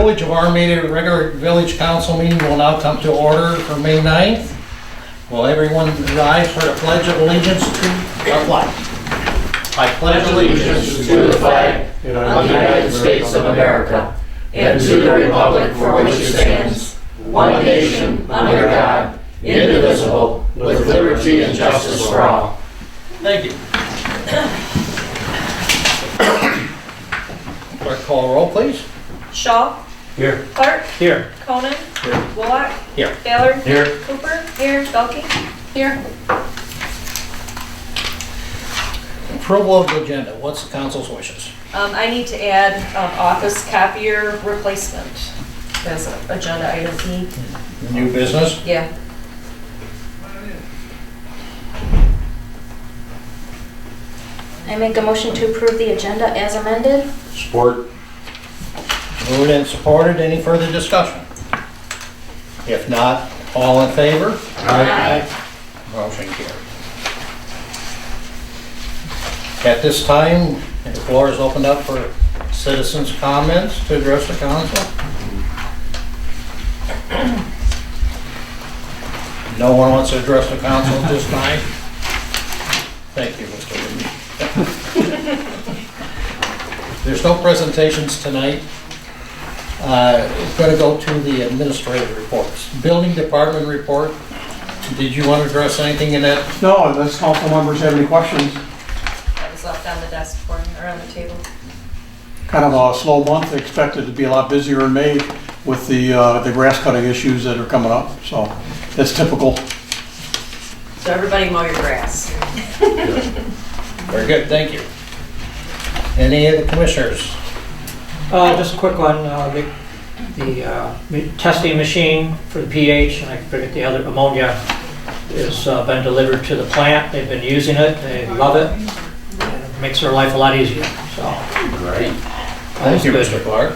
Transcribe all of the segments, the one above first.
Village of Armada regular village council meeting will now come to order for May 9th. Will everyone rise for the pledge of allegiance to the flag? I pledge allegiance to the flag of the United States of America and to the republic for which it stands, one nation, under God, indivisible, with liberty and justice for all. Thank you. Clerk, call roll, please. Shaw. Here. Clark. Here. Conan. Here. Bullock. Here. Baylor. Here. Cooper. Here. Belkey. Here. Approval of the agenda. What's the council's wishes? I need to add office copier replacement as an agenda item E. New business? Yeah. I make a motion to approve the agenda as amended. Support. Moved and supported. Any further discussion? If not, all in favor? Aye. Motion carried. At this time, the floor is opened up for citizens' comments to address the council. No one wants to address the council at this time? Thank you, Mr. Lee. There's no presentations tonight. It's going to go to the administrative reports. Building department report. Did you want to address anything in that? No, unless council members have any questions. That was left on the desk for me, or on the table. Kind of a slow month, expected to be a lot busier in May with the grass cutting issues that are coming up, so it's typical. So everybody mow your grass. Very good, thank you. Any of the commissioners? Just a quick one, the testing machine for the pH, and I forget the other, ammonia, has been delivered to the plant. They've been using it, they love it, and it makes their life a lot easier, so. Great. Thank you, good. Mr. Clark.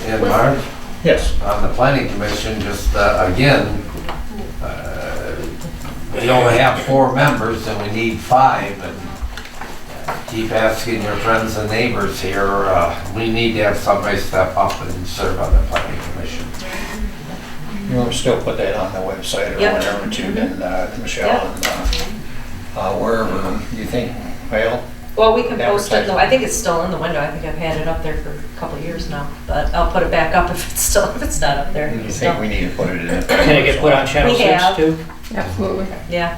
And Mark, Yes. on the planning commission, just again, we only have 4 members and we need 5. And keep asking your friends and neighbors here, we need to have somebody step up and serve on the planning commission. You want to still put that on the website or Yep. whatever too, then Michelle, Yep. and wherever you think, well, Well, we can post it, though. I think it's still in the window. I think I've had it up there for a couple of years now, but I'll put it back up if it's not up there. you think we need to put it in? Can it get put on Channel We 6 have. too? Absolutely. Yeah.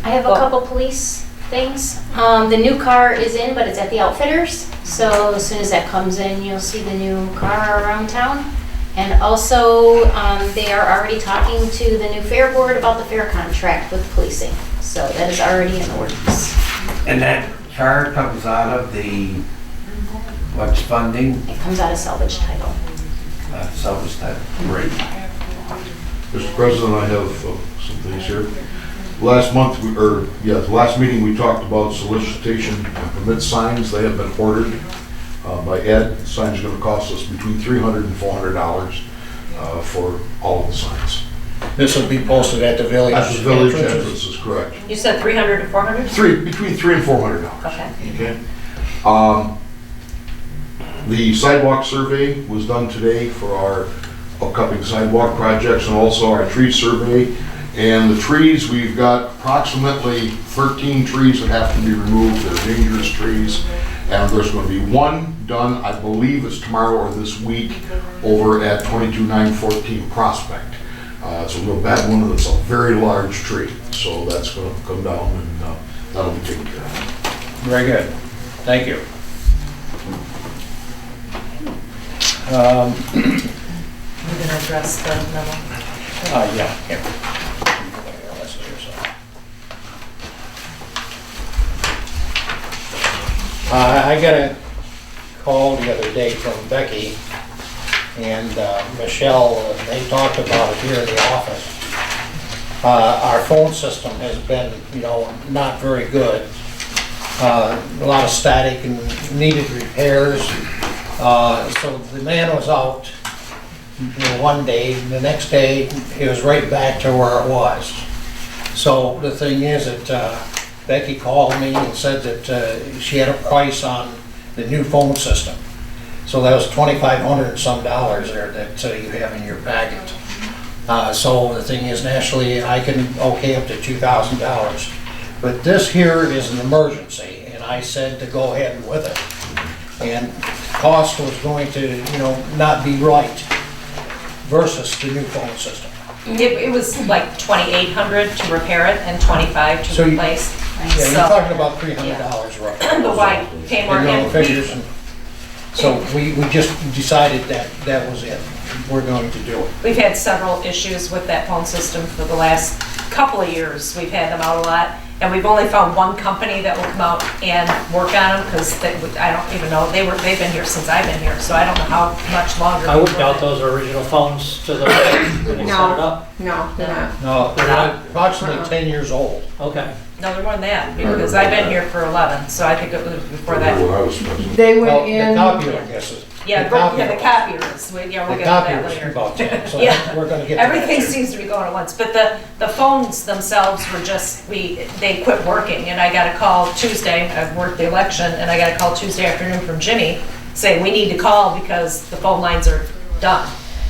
I have a couple police things. The new car is in, but it's at the outfitters. So as soon as that comes in, you'll see the new car around town. And also, they are already talking to the new fair board about the fair contract with policing. So that is already in the works. And that car comes out of the, what's funding? It comes out of salvage title. Salvage that. Great. Mr. President, I have some things here. Last month, the last meeting, we talked about solicitation and permit signs. They have been ordered by Ed. Signs are going to cost us between $300 and $400 for all of the signs. This will be posted at the village. At the village entrances. entrance is correct. You said 300 to 400? Between $300 and $400. Okay. Okay. The sidewalk survey was done today for our upcoming sidewalk projects and also our tree survey. And the trees, we've got approximately 13 trees that have to be removed. They're dangerous trees. And there's going to be 1 done, I believe it's tomorrow or this week, over at 22914 Prospect. It's a real bad one and it's a very large tree. So that's going to come down and that'll be taken care of. Very good. Thank you. We're gonna address the memo. Yeah. Here. I got a call the other day from Becky and Michelle. They talked about it here in the office. Our phone system has been, not very good. A lot of static and needed repairs. So the man was out one day, the next day it was right back to where it was. So the thing is that Becky called me and said that she had a price on the new phone system. So that was $2,500 and some there that you have in your packet. So the thing is, nationally, I can okay up to $2,000. But this here is an emergency, and I said to go ahead with it. And cost was going to, not be right versus the new phone system. It was like 2,800 to repair it and 25 So to you- replace. Yeah, you're So- talking about $300 roughly. But why pay more? You know, And figures. So we just decided that was it. We're going to do it. We've had several issues with that phone system for the last couple of years. We've had them out a lot, and we've only found one company that will come out and work on them, because I don't even know, they've been here since I've been here, so I don't know how much longer. I would doubt those are original phones to the, when they set it up. No, they're not. No, They're not? approximately 10 years old. Okay. No, they're more than that, because I've been here for 11, so I think it was before What that. I was supposed They Well, went the in. copier, I guess, is. Yeah, the copier is, we'll The get to copier that is later. about 10, so Yeah. we're gonna get to that. Everything too. seems to be going at once, but the phones themselves were just, they quit working, and I got a call Tuesday, I've worked the election, and I got a call Tuesday afternoon from Jimmy saying, we need to call because the phone lines are done.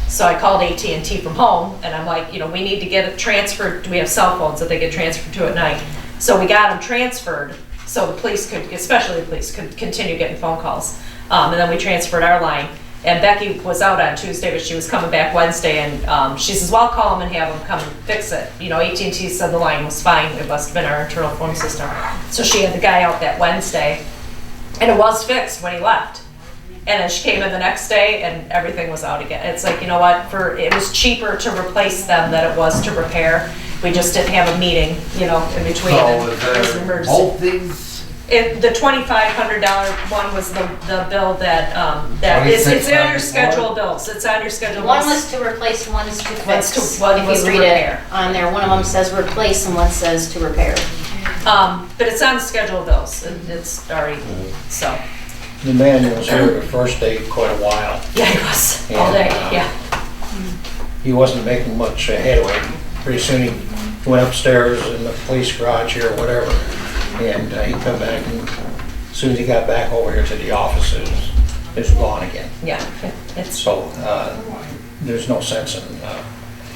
So I called AT&T from home, and I'm like, we need to get it transferred, we have cell phones that they get transferred to at night. So we got them transferred, so the police could, especially the police, could continue getting phone calls. And then we transferred our line. And Becky was out on Tuesday, but she was coming back Wednesday, and she says, well, I'll call them and have them come and fix it. AT&T said the line was fine, it must have been our internal phone system. So she had the guy out that Wednesday, and it was fixed when he left. And then she came in the next day, and everything was out again. It's like, you know what, it was cheaper to replace them than it was to repair. We just didn't have a meeting, in between. So and is it was an there emergency. both these? The $2,500 one was the bill that it's on your 2694? schedule bills. It's on your schedule One bills. was to replace, one is to One's fix. to- one If was you to read it repair. on there, one of them says replace and one says to repair. But it's on the schedule bills. It's already, so, The man was here the first day quite a while. yeah, it was all day, yeah. He wasn't making much headway. Pretty soon he went upstairs in the police garage here or whatever, and he come back, and as soon as he got back over here to the office, it was gone again. Yeah, it's So there's no sense in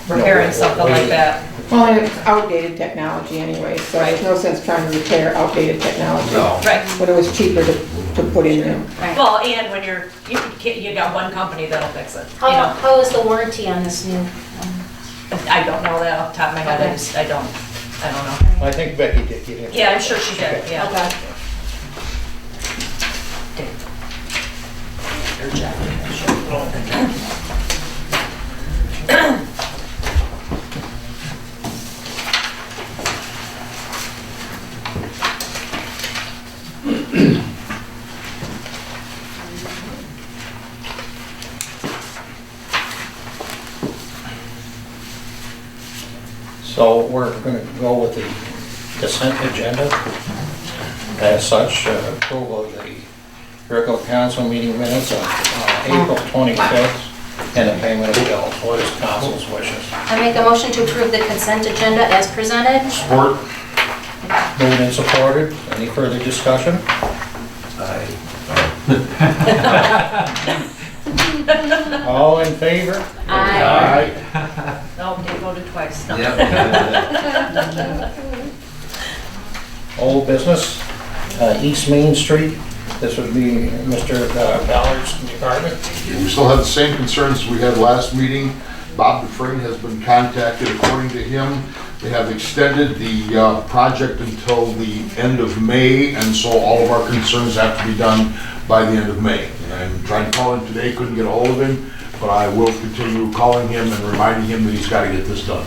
repairing something like that. Well, and it's outdated technology anyway, so there's no sense trying to repair outdated technology. No. Right. When it was cheaper to put in new. Right. Well, and when you got one company that'll fix it. How is the warranty on this new? I don't know that off the top of my head. I don't know. I think Becky did get him. Yeah, I'm sure she did, yeah. Okay. So we're going to go with the consent agenda as such, approval of the Rico Council meeting minutes of April 25th and the payment of bills. What is council's wishes? I make a motion to approve the consent agenda as presented. Support? Moved and supported. Any further discussion? All in favor? Aye. No, they voted twice. No. Yep. Old business, East Main Street. This would be Mr. Ballard's department. We still have the same concerns as we had last meeting. Bob Dufresne has been contacted. According to him, they have extended the project until the end of May, and so all of our concerns have to be done by the end of May. And I'm trying to call him today, couldn't get a hold of him, but I will continue calling him and reminding him that he's got to get this done.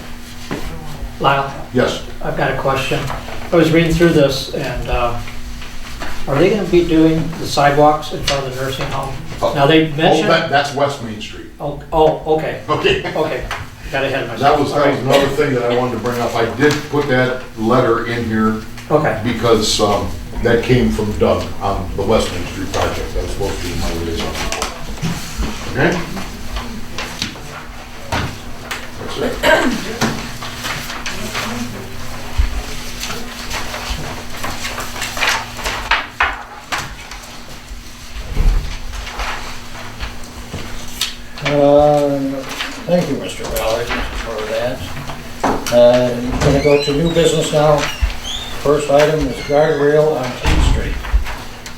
Lyle, Yes. I've got a question. I was reading through this, and are they gonna be doing the sidewalks in front of the nursing home? Now, they mentioned, That's West Main Street. oh, okay, Okay. okay, got ahead of myself. That was All right. another thing that I wanted to bring up. I did put that letter in here Okay, because that came from Doug on the West Main Street project. That was supposed to be my liaison. Okay? That's it. Thank you, Mr. Ballard, for that. Gonna go to new business now. First item is guardrail on T Street.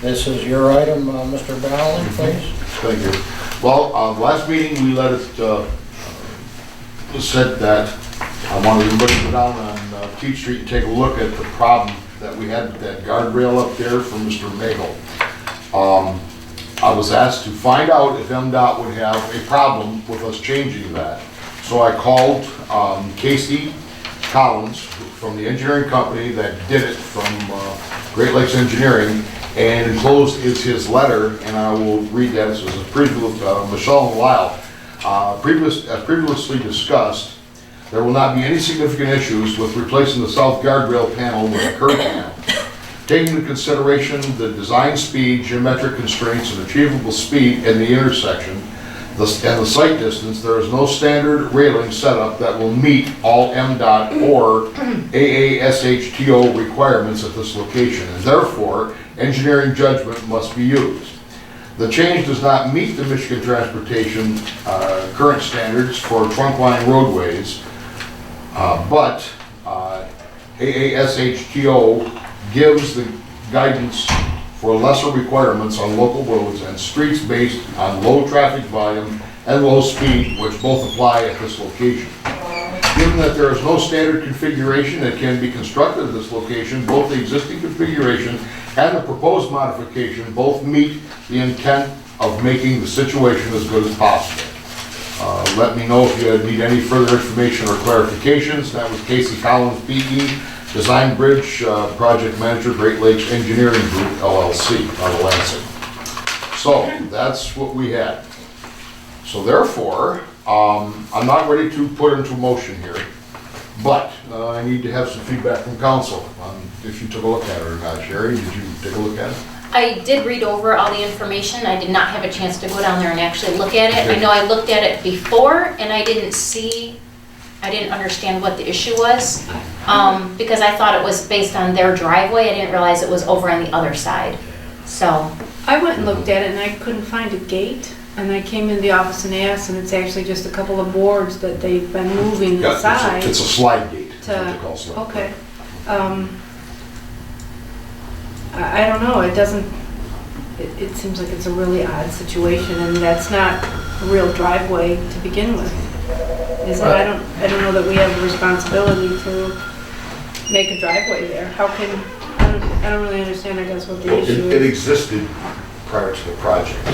This is your item, Mr. Ballard, please. Thank you. Well, last meeting, we let it, said that I wanted to look down on T Street and take a look at the problem that we had with that guardrail up there from Mr. Magel. I was asked to find out if MDOT would have a problem with us changing that. So I called Casey Collins from the engineering company that did it from Great Lakes Engineering, and enclosed is his letter, and I will read that. This was a previous, Michelle and Lyle. As previously discussed, there will not be any significant issues with replacing the south guardrail panel with a curb panel. Taking into consideration the design speed, geometric constraints, and achievable speed in the intersection, and the site distance, there is no standard railing setup that will meet all MDOT or AASHTO requirements at this location, and therefore, engineering judgment must be used. The change does not meet the Michigan Transportation current standards for trunkline roadways, but AASHTO gives the guidance for lesser requirements on local roads and streets based on low traffic volume and low speed, which both apply at this location. Given that there is no standard configuration that can be constructed at this location, both the existing configuration and the proposed modification both meet the intent of making the situation as good as possible. Let me know if you need any further information or clarifications. That was Casey Collins, PE, Design Bridge Project Manager, Great Lakes Engineering Group, LLC, out of Lansing. So that's what we had. So therefore, I'm not ready to put into motion here, but I need to have some feedback from council on if you took a look at it or not. Sherry, did you take a look at it? I did read over all the information. I did not have a chance to go down there and actually look at it. I know I looked at it before and I didn't understand what the issue was, because I thought it was based on their driveway. I didn't realize it was over on the other side. So I went and looked at it and I couldn't find a gate, and I came into the office and asked, and it's actually just a couple of boards that they've been moving Yeah, aside. it's a slide gate. That's what they call slide. Okay. I don't know, it doesn't, it seems like it's a really odd situation, and that's not a real driveway to begin with. Is it? I don't know that we have the responsibility to make a driveway there. How can, I don't really understand, I guess, what the issue It is. existed prior to the project.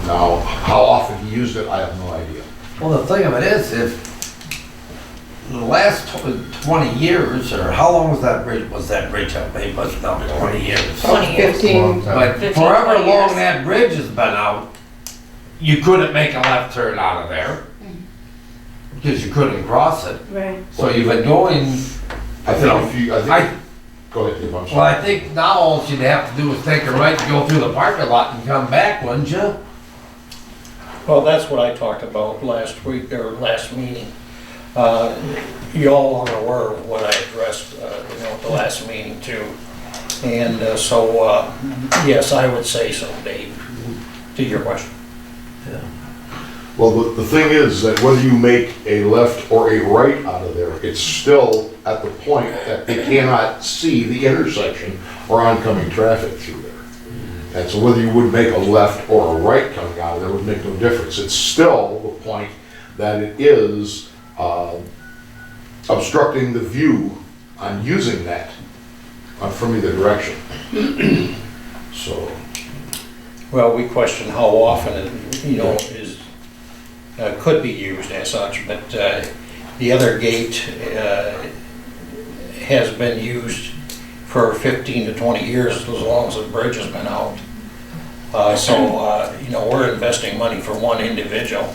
Now, how often he used it, I have no idea. Well, the thing of it is, if the last 20 years, or how long was that bridge up? It must have been 20 years. 20 years. 15. But 15, forever 20 years. long that bridge has been out, you couldn't make a left turn out of there because you couldn't cross it. Right. So you've been going, I think if you, go ahead, Dave, I'm well, sorry. I think now all you'd have to do is take a right and go through the parking lot and come back, wouldn't you? Well, that's what I talked about last week, or last meeting. You all are aware of what I addressed, at the last meeting too. And yes, I would say so, Dave, to your question. Well, the thing is that whether you make a left or a right out of there, it's still at the point that they cannot see the intersection or oncoming traffic through there. And so whether you would make a left or a right coming out of there would make no difference. It's still the point that it is obstructing the view on using that from either direction. So. Well, we question how often it, could be used as such, but the other gate has been used for 15 to 20 years, as long as the bridge has been out. We're investing money for one individual,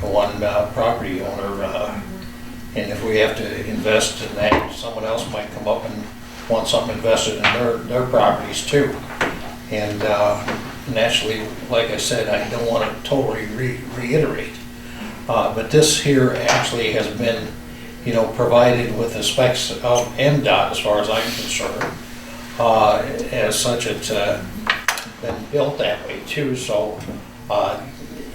one property owner, and if we have to invest in that, someone else might come up and want something invested in their properties too. And naturally, like I said, I don't want to totally reiterate, but this here actually has been, provided with the specs of MDOT as far as I'm concerned. As such, it's been built that way too, so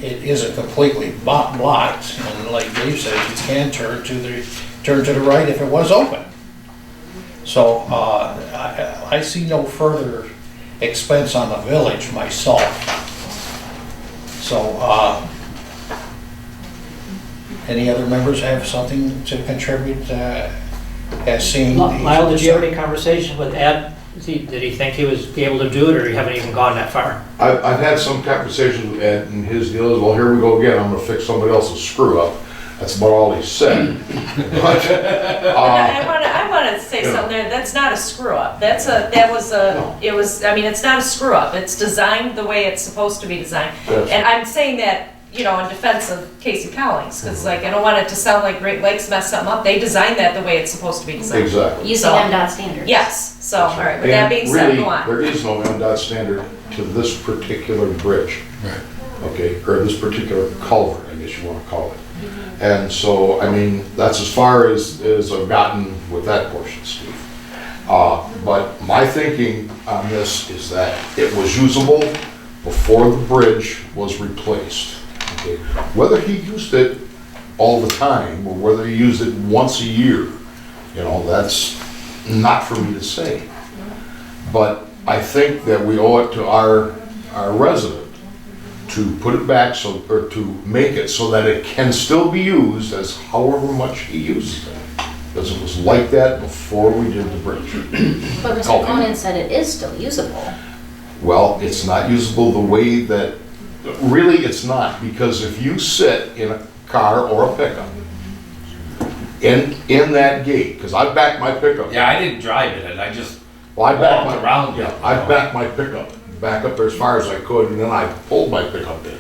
it isn't completely blocked, and like Dave said, you can turn to the right if it was open. So, I see no further expense on the village myself. So, any other members have something to contribute, as seen? Lyle, did you have any conversation with Ed? Did he think he was be able to do it, or you haven't even gone that far? I've had some conversations with Ed, and his deal is, well, here we go again, I'm gonna fix somebody else's screw up. That's about all he said. But, I want to say something there, that's not a screw up, it's not a screw up, it's designed the way it's supposed to be designed. Yes. And I'm saying that, in defense of Casey Cowlings, because I don't want it to sound like Great Lakes messed something up, they designed that the way it's supposed to be designed. Exactly. Using MDOT standards. Yes, so, all right, with that being said, go on. There is no MDOT standard to this particular bridge. Right. Okay, or this particular culvert, I guess you want to call it. And so, that's as far as I've gotten with that portion, Steve. But my thinking on this is that it was usable before the bridge was replaced. Okay, whether he used it all the time or whether he used it once a year, that's not for me to say. But I think that we owe it to our resident to put it back or to make it so that it can still be used as however much he uses it. Because it was like that before we did the bridge. But Mr. Conan said it is still usable. Well, it's not usable the way that, really it's not, because if you sit in a car or a pickup in that gate, because I backed my pickup. Yeah, I didn't drive it, and I just Well, walked around it. Yeah, I backed my pickup back up there as far as I could, and then I pulled my pickup in,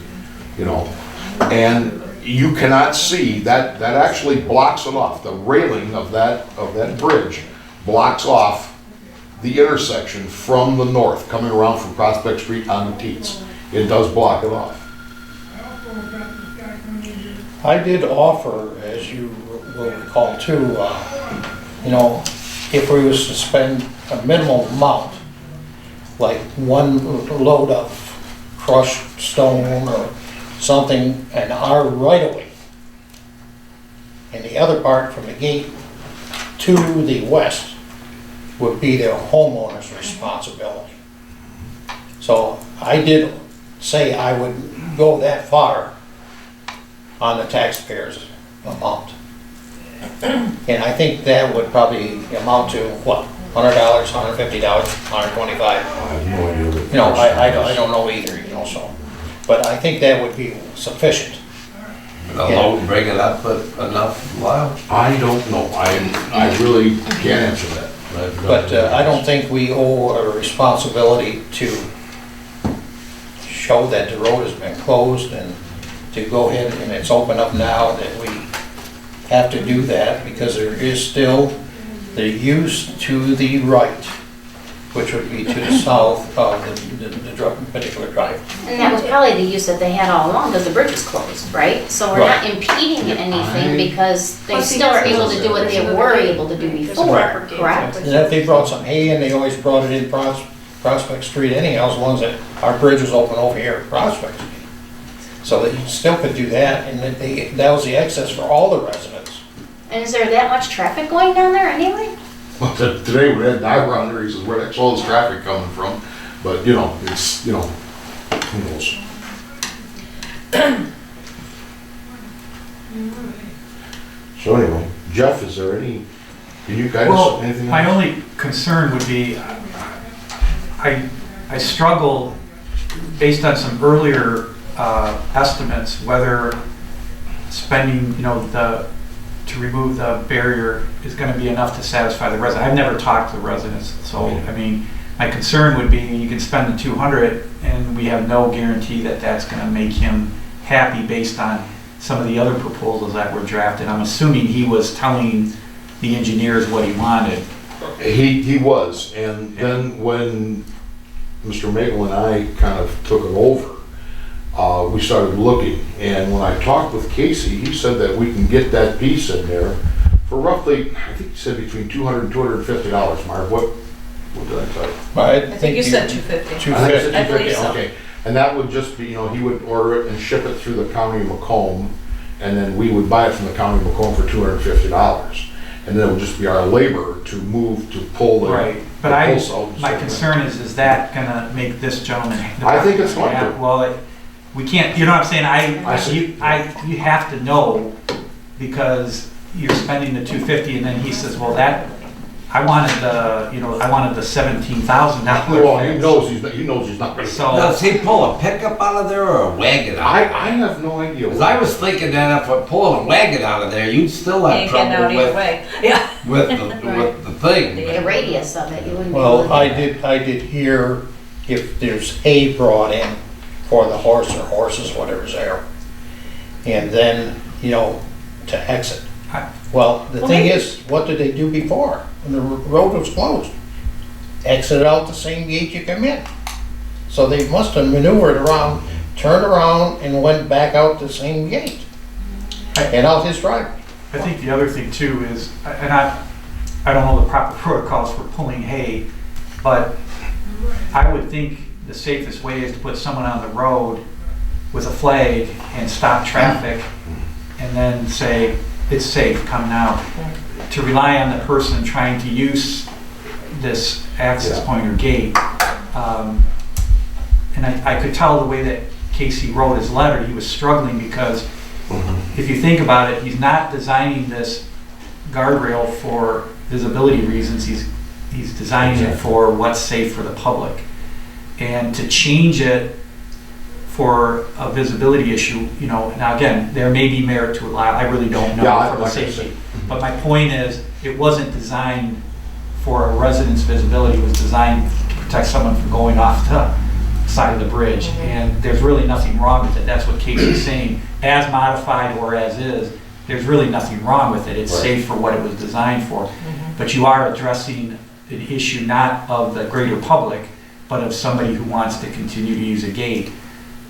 and you cannot see that actually blocks it off. The railing of that bridge blocks off the intersection from the north, coming around from Prospect Street onto Teets. It does block it off. I did offer, as you will recall too, if we was to spend a minimal amount, like one load of crushed stone or something, and our right-of-way, and the other part from the gate to the west would be the homeowner's responsibility. So I did say I would go that far on the taxpayers' amount. And I think that would probably amount to, what, $100, $150, $125? I have no idea. I don't know either, so. But I think that would be sufficient. Alone bring it up, but enough, Lyle? I don't know. I really can't answer that. But I don't think we owe a responsibility to show that the road has been closed and to go ahead and it's open up now, that we have to do that, because there is still the use to the right, which would be to the south of the particular drive. And that was probably the use that they had all along, because the bridge is closed, right? So we're not impeding anything, because they Plus, he still are doesn't able to do what they were able to do before, correct? And if they brought some hay in, they always brought it in Prospect Street anyhow, as long as our bridge was open over here at Prospect Street. So that you still could do that, and that was the access for all the residents. And is there that much traffic going down there anyway? Well, today we had Diver on there, he says, where the hell is traffic coming from? But, it's, who knows? So anyway, Jeff, is there can you guide us anything? My only concern would be, I struggle, based on some earlier estimates, whether spending, to remove the barrier is going to be enough to satisfy the resident. I've never talked to the residents, so my concern would be you can spend the 200 and we have no guarantee that that's going to make him happy based on some of the other proposals that were drafted. I'm assuming he was telling the engineers what he wanted. He was, and then when Mr. Magle and I kind of took it over, we started looking, and when I talked with Casey, he said that we can get that piece in there for roughly, I think he said between $200 and $250, Mark. What did I tell you? I think you said 250. I said I believe 250, so. okay. And that would just be, he would order it and ship it through the county of Macomb, and then we would buy it from the county of Macomb for $250. And then it would just be our labor to move, to pull the. Right, but the posts out. my concern is that gonna make this gentleman? I think it's going to. Well, we can't, you know what I'm saying, I see. you have to know, because you're spending the 250, and then he says, well, I wanted the $17,000. Well, he knows he's not gonna. So, Does he pull a pickup out of there or a wagon out of there? I have no idea. Because I was thinking that if I pull a wagon out of there, you'd still have Ain't getting out trouble either with, way. Yeah. with the thing. The radius of it, you wouldn't be able Well, to. I did hear if there's hay brought in for the horse or horses, whatever's there, and then, to exit. Well, the thing is, what did they do before, when the road was closed? Exited out the same gate you come in. So they must have maneuvered around, turned around, and went back out the same gate, and out his driveway. I think the other thing too is, and I don't know the proper protocols for pulling hay, but I would think the safest way is to put someone on the road with a flag and stop traffic, and then say, it's safe, come now. To rely on the person trying to use this access point or gate. And I could tell the way that Casey wrote his letter, he was struggling because if you think about it, he's not designing this guardrail for visibility reasons, he's designing it for what's safe for the public. And to change it for a visibility issue, now again, there may be merit to allow, I really don't know for the safety. But my point is, it wasn't designed for a resident's visibility, it was designed to protect someone from going off the side of the bridge. And there's really nothing wrong with it, that's what Casey's saying. As modified or as is, there's really nothing wrong with it, it's safe for what it was designed for. But you are addressing an issue not of the greater public, but of somebody who wants to continue to use a gate.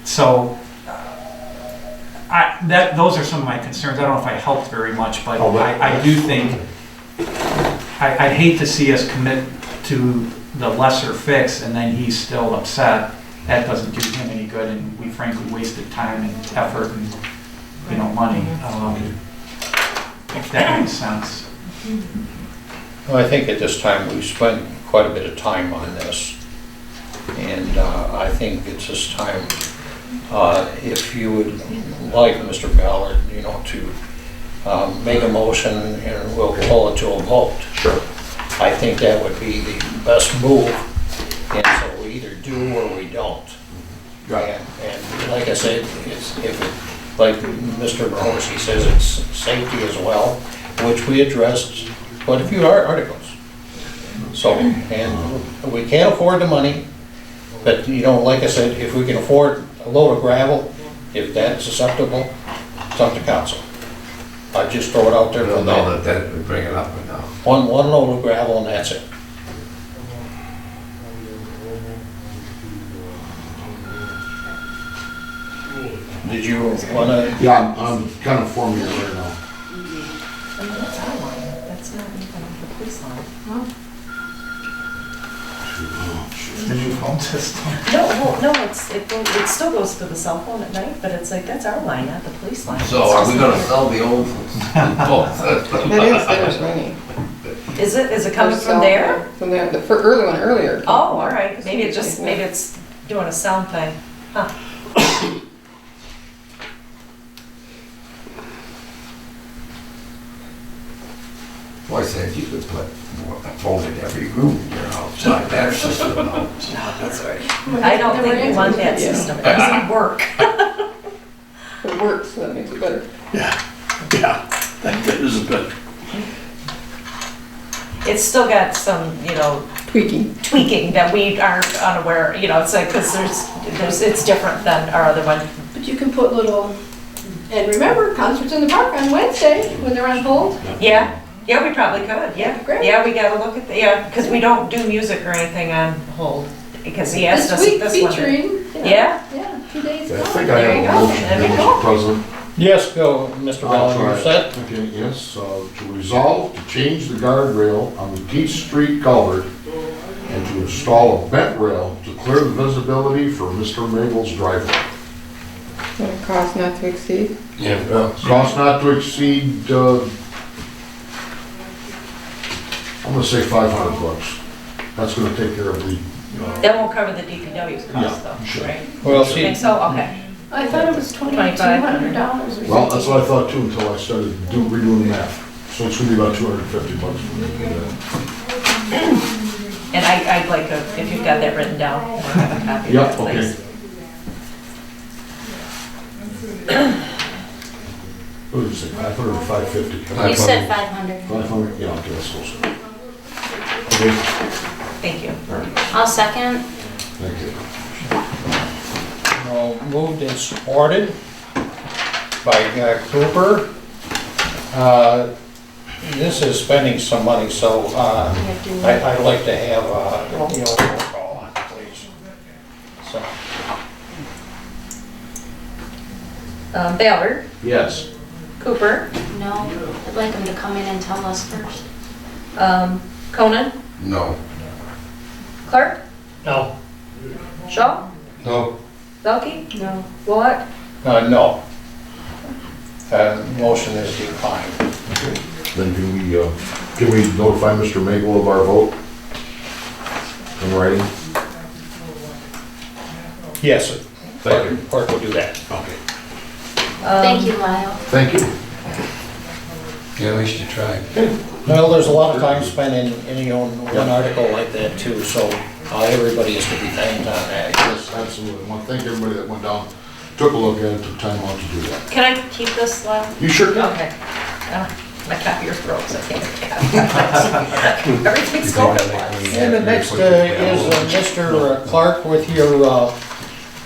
So, those are some of my concerns. I don't know if I helped very much, but I do think, I'd hate to see us commit to the lesser fix and then he's still upset. That doesn't do him any good, and we frankly wasted time and effort and, money. If that makes sense. Well, I think at this time, we've spent quite a bit of time on this. And I think it's just time, if you would like Mr. Ballard, to make a motion and we'll pull it to a vote. Sure. I think that would be the best move. And so we either do or we don't. Right. And like I said, like Mr. Brosi says, it's safety as well, which we addressed quite a few articles. So, and we can't afford the money, but like I said, if we can afford a load of gravel, if that's acceptable, it's up to council. I just throw it out there I for don't know that. that would bring it up enough. One load of gravel and that's it. Did you wanna? Yeah, I'm kind of forming it right now. That's our line, that's not even the police line. The new phone system. No, it still goes to the cell phone at night, but it's like, that's our line, not the police line. So are we gonna sell the old phone system? That is, there's ringing. Is it coming from there? From there, the early one earlier. Oh, all right, maybe it's doing a sound thing, huh? Boy, I said you could put a phone in every room in your house, like that system. That's right. I don't think we want that system, it doesn't work. It works, so that makes it better. Yeah, that is a bit. It's still got some, tweaking that we aren't unaware, it's like, because it's different than our other one. But you can put little, and remember, concerts in the park on Wednesday when they're on hold. Yeah, we probably could, yeah. Great. Yeah, we gotta look at because we don't do music or anything on hold, because he asked us This this week one. featuring. Yeah? Yeah, 2 days. I ago. think I There you have a go. motion, There we Mr. go. President. Yes, go, Mr. Ballard, you're set? Okay, yes, to resolve to change the guardrail on the Peach Street culvert and to install a bent rail to clear the visibility for Mr. Mabel's driveway. At a cost not to exceed. Cost not to exceed, I'm gonna say $500. That's gonna take care of the, That won't cover the DPW's cost Yeah, though, sure. right? Well, I see, think so, okay. I thought it was $2,200 or something. well, that's what I thought too until I started redoing the math. So it's gonna be about $250 when we do that. And I'd like, if you've got that written down, or have a copy of Yep, that, okay. please. What did you say, 500 or 550? You said 500. 500, yeah, okay, that's close. Okay, Thank you. all right, I'll second. thank you. moved and supported by Cooper. This is spending some money, so I'd like to have, roll call on it, please. So, Ballard, Yes. Cooper, No, I'd like them to come in and tell us first. Conan, No. Clark, No. Shaw, No. Belkey, No. Wallach. no. Motion is declined. Then can we notify Mr. Mabel of our vote? In writing? Yes, Thank you. clerk will do that. Okay. Thank you, Lyle. Thank you. Yeah, we should try. Well, there's a lot of time spent in one article like that too, so everybody is to be thanked on that. Yes, absolutely. I want to thank everybody that went down, took a look at it, took time out to do that. Can I keep this, Lyle? You sure can. Okay. My copier's broke, so I can't. Everything's going at once. And the next is Mr. Clark with your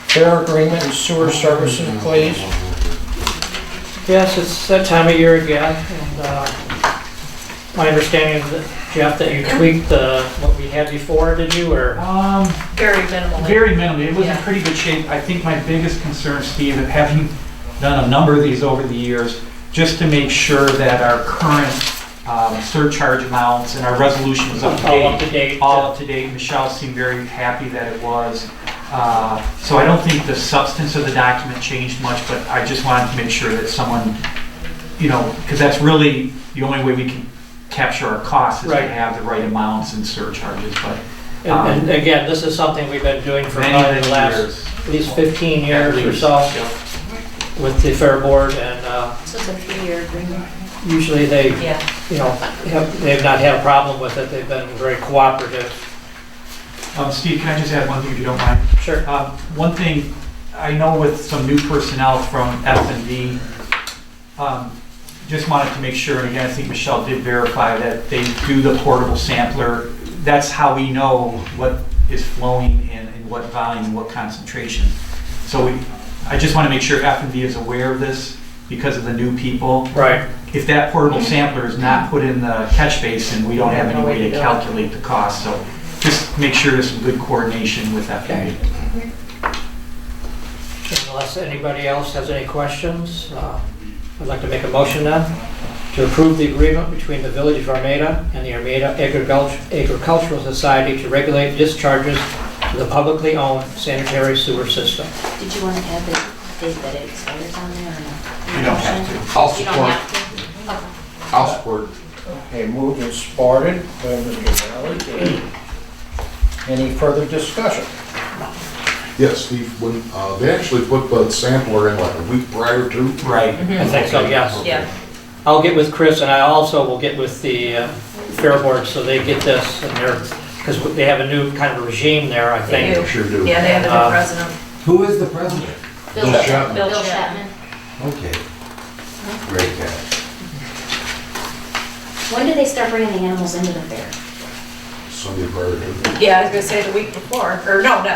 fair agreement and sewer services, please. Yes, it's that time of year again, and my understanding is that, Jeff, that you tweaked what we had before, did you, or? Very minimally. Very minimally, it was in Yeah. pretty good shape. I think my biggest concern, Steve, of having done a number of these over the years, just to make sure that our current surcharge amounts and our resolution was up to date. All up to date. All up to date. Michelle seemed very happy that it was. So I don't think the substance of the document changed much, but I just wanted to make sure that someone, because that's really the only way we can capture our costs is to Right. have the right amounts and surcharges, but. And again, this is something we've been doing for Many, probably many the last, years. at least 15 years At or least, so yep. with the Fair Board, and So it's a 3-year agreement. usually they, Yeah. they've not had a problem with it. They've been very cooperative. Steve, can I just add one thing if you don't mind? Sure. One thing, I know with some new personnel from F&D, just wanted to make sure, and again, I think Michelle did verify that they do the portable sampler. That's how we know what is flowing in what volume, what concentration. So I just want to make sure F&D is aware of this because of the new people. Right. If that portable sampler is not put in the catch basin, we don't have any way to calculate the cost. So just make sure there's some good coordination with F&D. Unless anybody else has any questions, I'd like to make a motion then to approve the agreement between the Village of Armada and the Armada Agricultural Society to regulate discharges to the publicly owned sanitary sewer system. Did you want to add the date that it expires on there or no? You don't have to. I'll You don't support. have to? Okay. I'll support. Okay, moved and supported by Mr. Ballard. Any further discussion? Yes, Steve, when, they actually put the sampler in like a week prior to. Right. I think so, yes. Yeah. I'll get with Chris, and I also will get with the Fair Board so they get this in there, because they have a new kind of regime there, I They think. do. Sure do. Yeah, they have a Uh, new president. Who is the president? Bill Chapman. Bill Bill Chapman. Chapman. Okay. Great guy. When do they start bringing the animals into the fair? Sunday prior to. Yeah, I was gonna say the week before, or no, the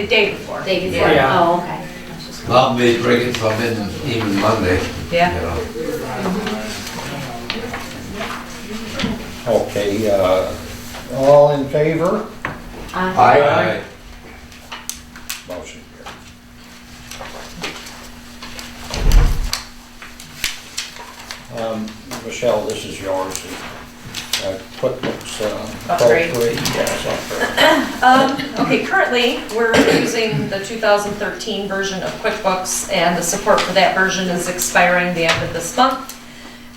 day before. Day before? Yeah. Oh, okay. I'll be bringing some in even Monday. Yeah. You know. Okay, all in favor? Aye. Motion carried. Michelle, this is yours. QuickBooks, Upgrade. Pro 3, yes, upgrade. Okay, currently, we're using the 2013 version of QuickBooks, and the support for that version is expiring the end of this month.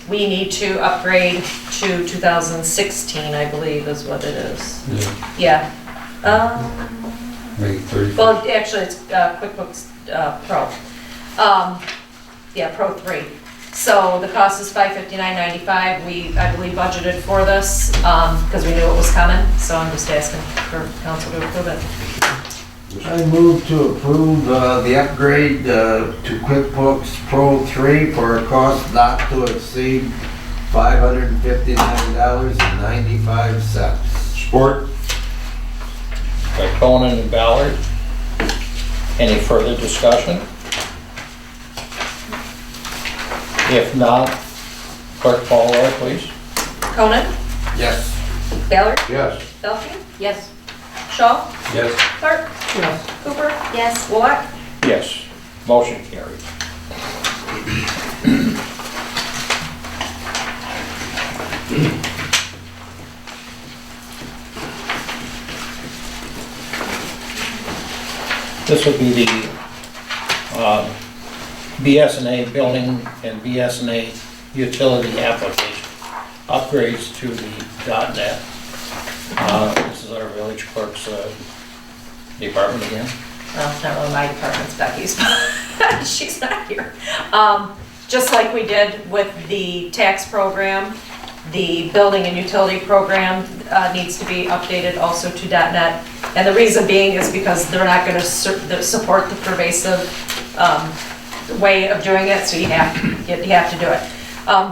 We need to upgrade to 2016, I believe is what it is. Yeah. Well, actually, it's QuickBooks Pro. Yeah, Pro 3. So the cost is $559.95. We, I believe, budgeted for this because we knew it was coming. So I'm just asking for council to approve it. I move to approve the upgrade to QuickBooks Pro 3 for a cost not to exceed $559.95. Support. By Conan and Ballard. Any further discussion? If not, clerk call roll, please. Conan, Yes. Ballard, Yes. Belkey, Yes. Shaw, Yes. Clark, Yes. Cooper, Yes. Bullock. Yes. Motion carried. This would be the BSNA building and BSNA utility application upgrades to the .NET. This is our village clerk's department again. Well, it's not really my department, it's Becky's, but she's not here. Just like we did with the tax program, the building and utility program needs to be updated also to .NET. And the reason being is because they're not going to support the pervasive way of doing it, so you have to do it.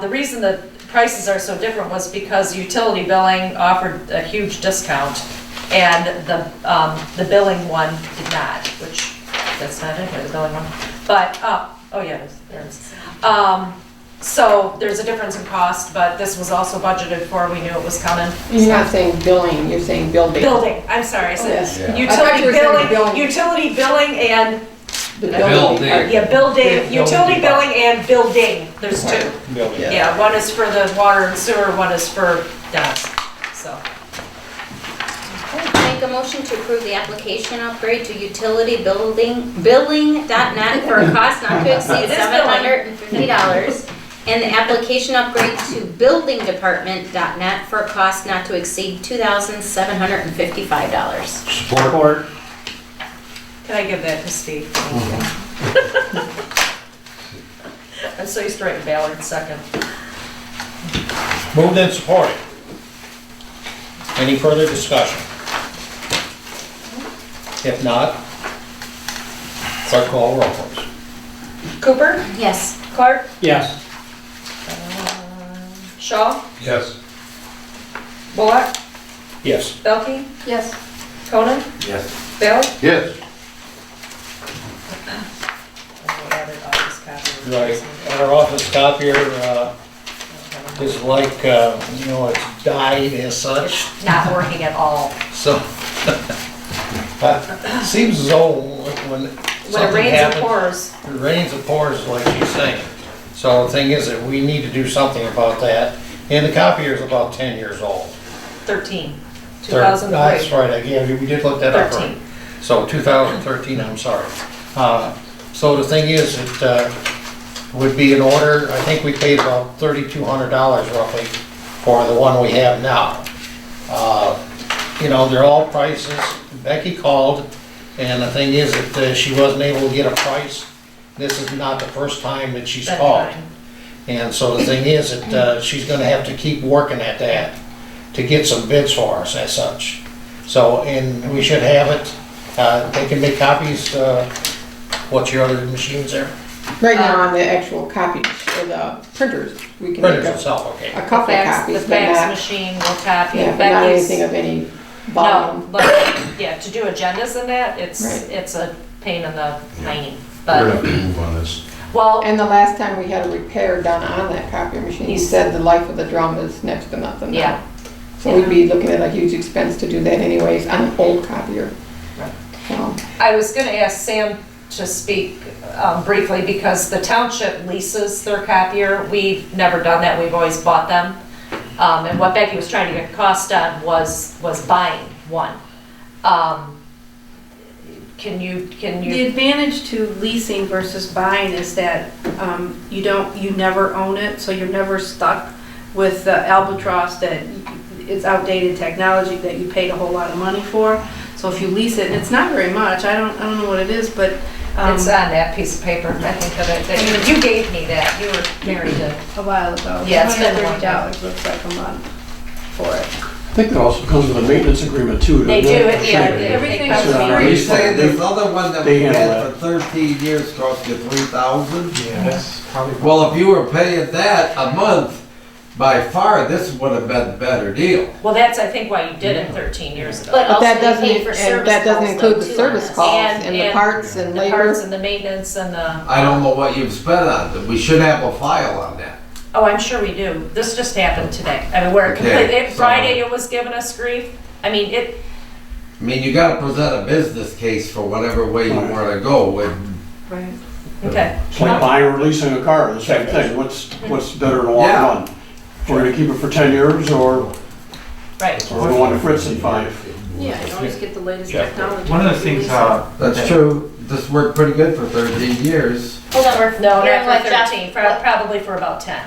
The reason the prices are so different was because utility billing offered a huge discount, and the billing one did not, which, that's not in here, the billing one. But, oh yeah, there it is. So there's a difference in cost, but this was also budgeted for, we knew it was coming. You're not saying billing, you're saying building. Building, I'm sorry, I said Yes. Yeah. I thought you were saying utility building. utility billing and, The building. yeah, building, utility billing and building, there's two. Building. Yeah, one is for the water and sewer, one is for Dennis, so. Make a motion to approve the application upgrade to utility billing.net for a cost not to exceed It is billing. $750. And the application upgrade to buildingdepartment.net for a cost not to exceed $2,755. Support. Can I give that to Steve? Thank you. I'm so used to writing Ballard second. Moved and supported. Any further discussion? If not, clerk call roll, please. Cooper, Yes. Clark, Yes. Shaw, Yes. Bullock, Yes. Belkey, Yes. Conan, Yes. Ballard. Yes. Right. Our office copier is like, it's dyed as such, Not working at all. so. Seems as though when When it something rains and happens, pours, it rains and pours like she's saying. So the thing is that we need to do something about that. And the copier is about 10 years old. 13, That's 2003. right, again, we did look that up. 13. Right. So 2013, I'm sorry. So the thing is, it would be in order, I think we paid about $3,200 roughly for the one we have now. They're all prices. Becky called, and the thing is that she wasn't able to get a price. This is not the first time that she's That's called. fine. And so the thing is that she's gonna have to keep working at that to get some bids for us as such. So, and we should have it, they can make copies, what's your other machines there? Right now on the actual copies, or the printers, we can Printers make itself, okay. a couple The copies, but fax not, machine will copy. yeah, but not Becky's- anything of any No, volume. but, yeah, to do agendas and that, Right. it's a pain in the hiney. We're gonna But, have to move on this. well, And the last time we had a repair done on that copier machine, he said the life of the drum is next to nothing now. yeah, So we'd be looking at a huge expense to do that anyways on an old copier. Right. So, I was gonna ask Sam to speak briefly, because the township leases their copier. We've never done that, we've always bought them. And what Becky was trying to get cost on was buying one. Can The you, advantage to leasing versus buying is that you never own it, so you're never stuck with the albatross that it's outdated technology that you paid a whole lot of money for. So if you lease it, and it's not very much, I don't know what it is, but it's on that piece of paper, I think of it, that you gave me that, you were married to. a while ago. Yeah, it's been a long time. $130 looks like a month for it. I think it also comes with a maintenance agreement too. They do doesn't it, yeah. Everything's It's, free. Are you saying this other one that we They handle had for 13 years cost you 3,000? Yeah, that's probably. Well, if you were paying that a month, by far, this would have been a better deal. Well, that's, I think, why you did it 13 years ago. But But also that they pay doesn't, for and service that doesn't calls include though, the too, on service this. calls And- and the and parts and The parts labor. and the maintenance and the. I don't know what you've spent on it. We should have a file on that. Oh, I'm sure we do. This just happened today. I mean, we're Okay, completely, so- Friday it was giving us grief. I mean, I mean, you gotta present a business case for whatever way you wanna go with. Right. okay. It's like buying or leasing a car, the same thing. What's better in the long Yeah. run? We're gonna keep it for 10 years or Right. we want to fritz in 5. Yeah, you always get the latest Yeah. technology. One of the things, That's true. This worked pretty good for 13 years. Hold on, we're No, hearing not what for Jeff. 13, probably for about 10.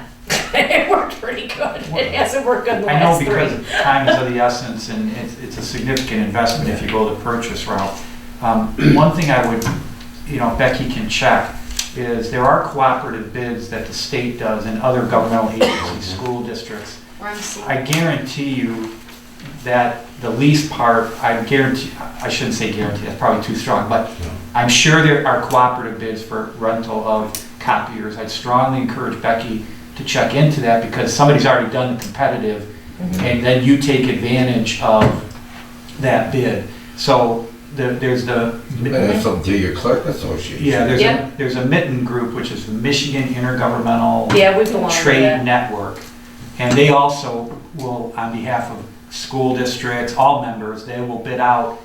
It worked pretty good. It hasn't worked good in the I know last because 3. time is of the essence and it's a significant investment if you go the purchase route. One thing I would, Becky can check is there are cooperative bids that the state does and other governmental agencies, school districts. I guarantee you that the lease part, I shouldn't say guarantee, that's probably too strong, but I'm sure there are cooperative bids for rental of copiers. I'd strongly encourage Becky to check into that because somebody's already done the competitive and then you take advantage of that bid. So there's the. Maybe something to your clerk association. Yeah, Yeah. there's a Mitten group, which is the Michigan Intergovernmental Yeah, we belong to Trade that. Network. And they also will, on behalf of school districts, all members, they will bid out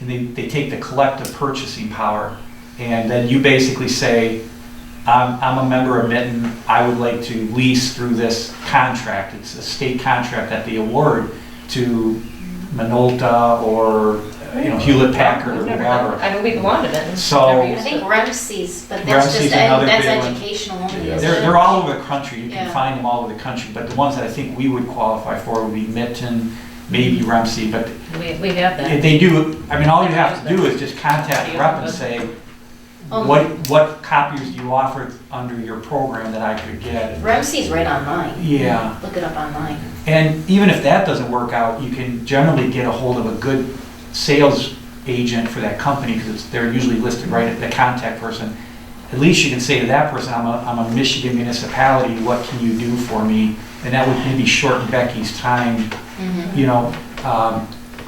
and they take the collective purchasing power. And then you basically say, I'm a member of Mitten, I would like to lease through this contract. It's a state contract that they award to Minolta or Hewlett Packard or We've never done- whatever. I mean, we belong to it. So- Never I used think it. Ramses, but that's Ramses just, another that's big one. educational only. Yeah. isn't it? They're all over the country, you can Yeah. find them all over the country, but the ones that I think we would qualify for would be Mitten, maybe Rumsey, but We have that. they do, all you have to do is just contact the rep and say, Um, what copiers do you offer under your program that I could get? Ramses right online. Yeah, Look it up online. and even if that doesn't work out, you can generally get a hold of a good sales agent for that company, because they're usually listed right at the contact person. At least you can say to that person, I'm a Michigan municipality, what can you do for me? And that would maybe shorten Becky's time.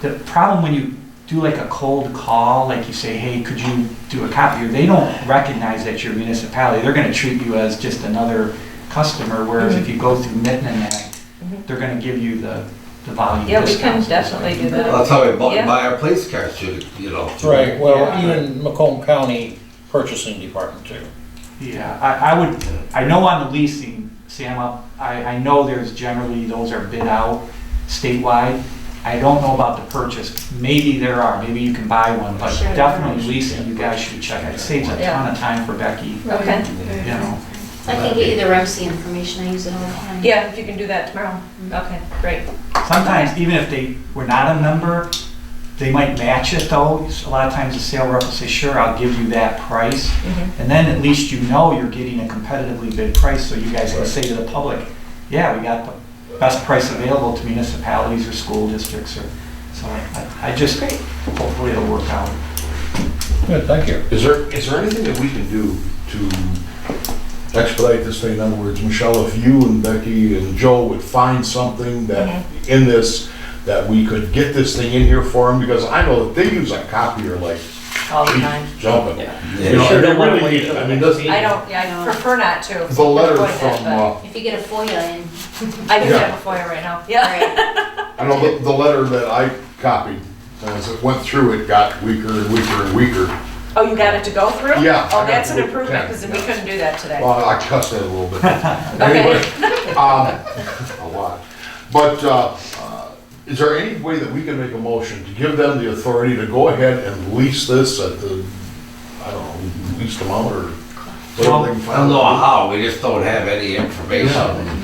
The problem when you do like a cold call, like you say, hey, could you do a copier? They don't recognize that you're a municipality. They're gonna treat you as just another customer, whereas if you go through Mitten and that, they're gonna give you the volume Yeah, we can discounts. definitely do that. That's how we Yeah. buy our police cars, Right, well, Yeah. even Macomb County Purchasing Department too. Yeah, I know on the leasing, Sam, I know there's generally, those are bid out statewide. I don't know about the purchase. Maybe there are, maybe you can buy one, but Sure. definitely leasing, you guys should check. It saves a ton of time for Becky, Okay. you know. I can get you the Ramsey information, I use it all the time. Yeah, if you can do that tomorrow. Okay, great. Sometimes, even if they were not a member, they might match it though. A lot of times the sale rep will say, sure, I'll give you that price. And then at least you know you're getting a competitively bid price, so you guys can say to the public, yeah, we got the best price available to municipalities or school districts. So I just, hopefully it'll work out. Good, thank you. Is there anything that we can do to expedite this thing? In other words, Michelle, if you and Becky and Joe would find something that, in this, that we could get this thing in here for them, because I know that they use a copier like All the time. jumping. Yeah. You know, Sure and they don't wanna really wait need it. till I the mean, next this, I prefer not to. the letter Avoid that, from, but If you get a FOIA in. I do yeah. have a FOIA right now, yeah. I know the letter that I copied, as it went through, it got weaker and weaker and weaker. Oh, you got it to go through? Yeah, I Oh, got that's to an go improvement, 10, because we yeah. couldn't do that today. Well, I cussed it a little bit. Okay. Anyway, a lot. But, is there any way that we can make a motion to give them the authority to go ahead and lease this at the, I don't know, leased amount or whatever they can I don't know find? how, we just don't have any information.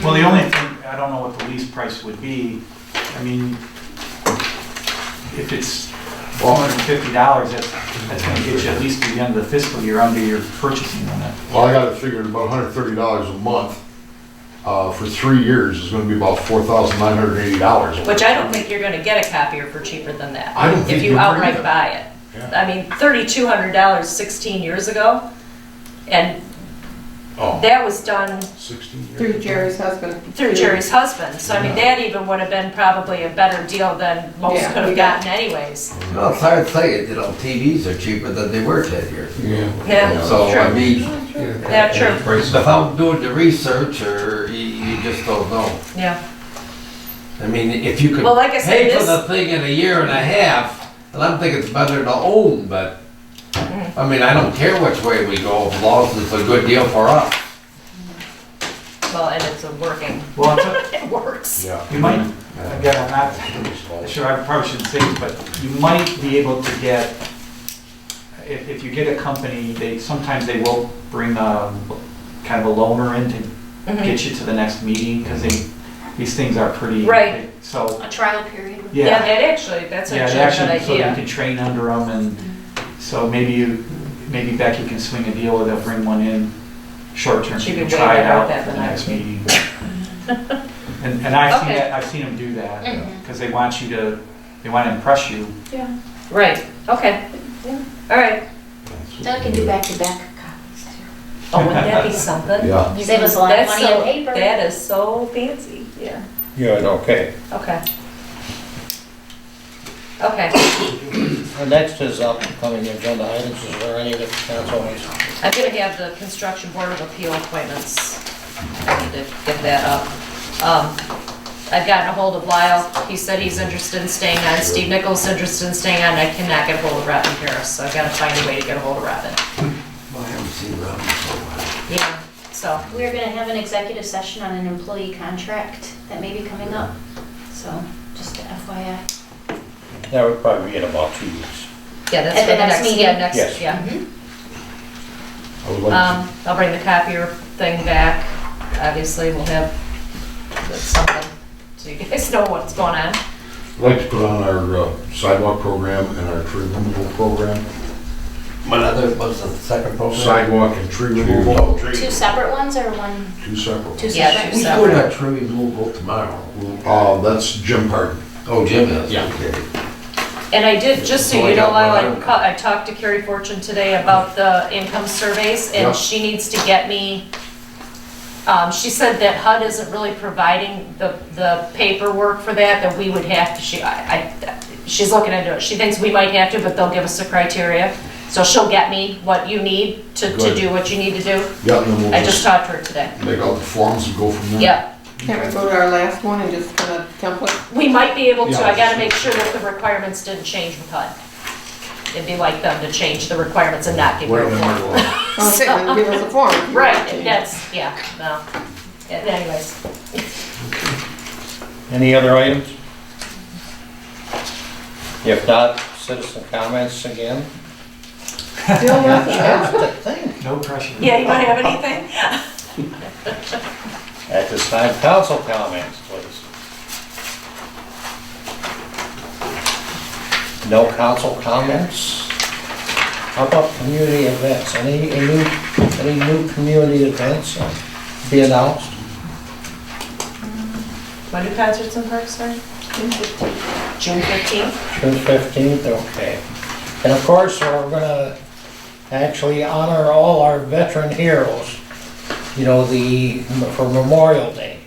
Well, the only thing, I don't know what the lease price would be. I mean, if it's $450, that's gonna get you at least to the end of the fiscal year under your purchasing limit. Well, I got it figured about $130 a month, for 3 years is gonna be about $4,980. Which I don't think you're gonna get a copier for cheaper than that. I don't think If you you can outright either. buy it. Yeah. I mean, $3,200 16 years ago, and Oh, that was done 16 years. Through Jerry's husband. through Jerry's husband. So I mean, that even would have been probably a better deal than most Yeah, could we have got- gotten anyways. No, it's hard to say, you know, TVs are cheaper than they were 10 years ago. Yeah, So, I true. mean, Yeah, true. without doing the research, or you just don't know. Yeah. I mean, if you could Well, like I said, pay for this- the thing in a year and a half, and I'm thinking it's better to own, but, I mean, I don't care which way we go, as long as it's a good deal for us. Well, and it's a working, Well, it works. Yeah. you might, again, I'm not sure, I probably shouldn't say this, but you might be able to get, if you get a company, sometimes they will bring kind of a loaner in to Mhm. get you to the next meeting, because these things are pretty. Right. So, A trial period. Yeah, yeah. that's Yeah, actually they a good actually, so you idea. can train under them, and so maybe Becky can swing a deal where they'll bring one in short term, She you can could try wait it out that for the the next night. meeting. And I've seen Okay. that, I've seen them do that, Mhm. because they want to impress you. Right, okay. All right. Then we can do back-to-back copies too. Oh, wouldn't that be something? Yeah. Save us a lot of That's money so- on paper. That is so fancy, yeah. Yeah, okay. Okay. Okay, The next is upcoming agenda items. Is there any that council needs? I'm gonna have the construction board of appeal appointments. I need to get that up. I've gotten a hold of Lyle, he said he's interested in staying on, Steve Nichols interested in staying on, I cannot get a hold of Robin Harris, so I've gotta find a way to get a hold of Robin. Well, I haven't seen Robin for a while. Yeah, so, We're gonna have an executive session on an employee contract that may be coming up, so just FYI. That would probably be in about 2 weeks. yeah, that's At for the the next next, meeting? yeah, next, Yes. yeah. I would like I'll bring the copier thing back, obviously, we'll have something, so you guys know what's going on. I'd like to put on our sidewalk program and our tree removal program. What other, was the second program? Sidewalk and tree removal, Two separate ones or one, two separate. two Yeah, separate? two Who's doing our tree removal tomorrow? That's Jim Pardon. Oh, Jim is, Yeah. okay. And I did, just so So I you know, got Lyle, one. I talked to Carrie Fortune today about the income surveys, Yeah. and she needs to get me, she said that HUD isn't really providing the paperwork for that we would have to, she's looking into it. She thinks we might have to, but they'll give us the criteria. So she'll get me what you need to Good. do what you need to do. Yeah, and then we'll I just just talked to her today. make out the forms and go from there. Yep. Can't we go to our last one and just kind of template? We might be able to, I Yeah. gotta make sure that the requirements didn't change with HUD. It'd be like them to change the requirements and not give you Right, a then form. we'll go. Okay, then give us a form. Right, and that's, yeah, no. Anyways, Any other items? If not, citizen comments again. Still nothing That's else? the thing. No pressure. yeah, you might have anything? At this time, council comments, please. No council comments? How about community events? Any new community events be announced? When do concerts and parks start? June 15th. June 15th, okay. And of course, we're gonna actually honor all our veteran heroes, you know, for Memorial Day.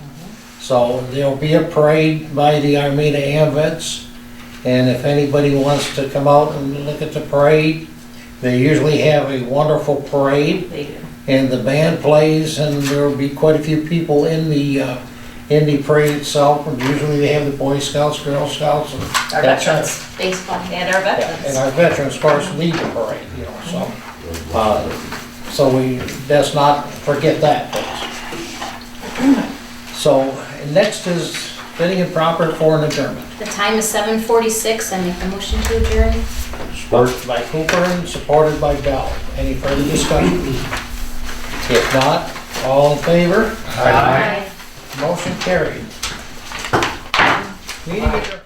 So there'll be a parade by the Armada AMVets, and if anybody wants to come out and look at the parade, they usually have a wonderful parade, They do. and the band plays, and there'll be quite a few people in the parade itself. And usually they have the Boy Scouts, Girl Scouts, and Our that's veterans, Baseball. and our yeah, and veterans. our veterans, of course, lead the parade, you know, so. So we, let's not forget that, please. So, next is fitting and proper for an adjournment. The time is 7:46. I make the motion to adjourn. Support by Cooper and supported by Bell. Any further discussion? If not, all in favor? Aye. Motion carried. Meeting adjourned.